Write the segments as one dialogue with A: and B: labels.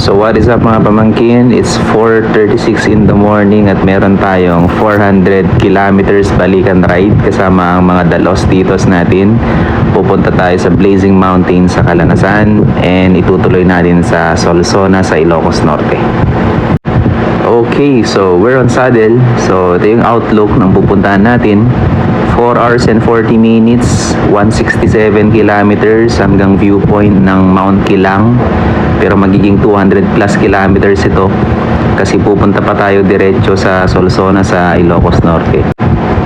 A: So what is up mga pamangkin? It's 4:36 in the morning at meron tayong 400 kilometers balikan ride kasama ang mga dalos titos natin. Pupunta tayo sa Blazing Mountain sa Calanasan and itutuloy natin sa Solsona sa Ilocos Norte. Okay, so we're on saddle. So ito yung outlook ng pupuntahan natin. 4 hours and 40 minutes, 167 kilometers hanggang viewpoint ng Mount Kilang. Pero magiging 200 plus kilometers ito kasi pupunta pa tayo diretso sa Solsona sa Ilocos Norte.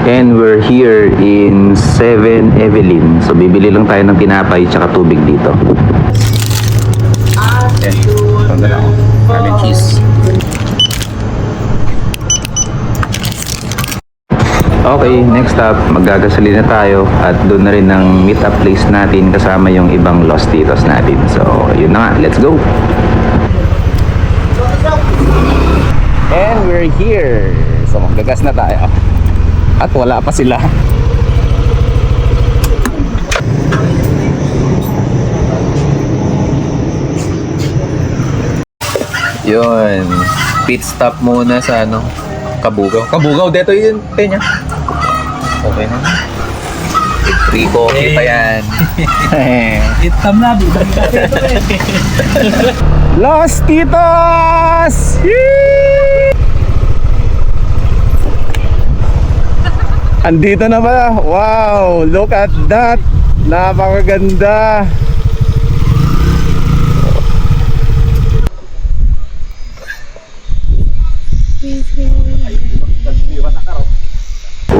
A: And we're here in 7 Evelyn. So bibili lang tayo ng tinapay tsaka tubig dito. Okay, ito lang. Ham and cheese. Okay, next up, maggagasolina tayo at doon na rin ang meet up place natin kasama yung ibang Los Titos natin. So, yun na nga, let's go! And we're here! So, maggagas na tayo. At wala pa sila. Yun, pit stop muna sa ano, Kabugaw. Kabugaw, dito yun, Tenya. Okay na. Free coffee pa yan.
B: Itam na, bilang ka.
A: Los Titos! Andito na ba? Wow, look at that. Napakaganda.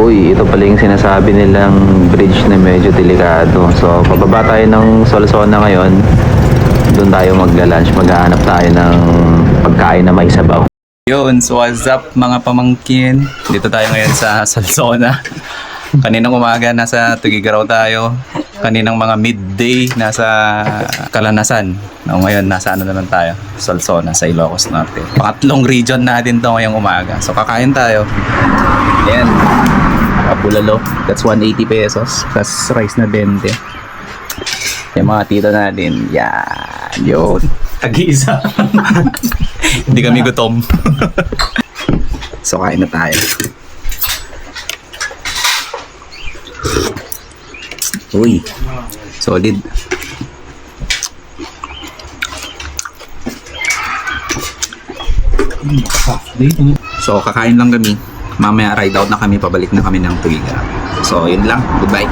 A: Uy, ito pala yung sinasabi nilang bridge na medyo delikado. So, pababa tayo ng Solsona ngayon. Doon tayo magla-lunch. Maghahanap tayo ng pagkain na may sabaw.
B: Yun, so what's up mga pamangkin? Dito tayo ngayon sa Solsona. Kaninang umaga nasa Tugigaraw tayo. Kaninang mga midday nasa Calanasan. Ngayon nasa ano naman tayo? Solsona sa Ilocos Norte. Pangatlong region natin to ngayong umaga. So kakain tayo. Ayan. Bulalo. That's 180 pesos. Plus rice na 20. Yung mga tito natin. Yan. Yun. Tag-iisa. Hindi kami gutom. So kain na tayo. Uy. Solid. So kakain lang kami. Mamaya ride out na kami, pabalik na kami ng Tuiga. So yun lang, goodbye.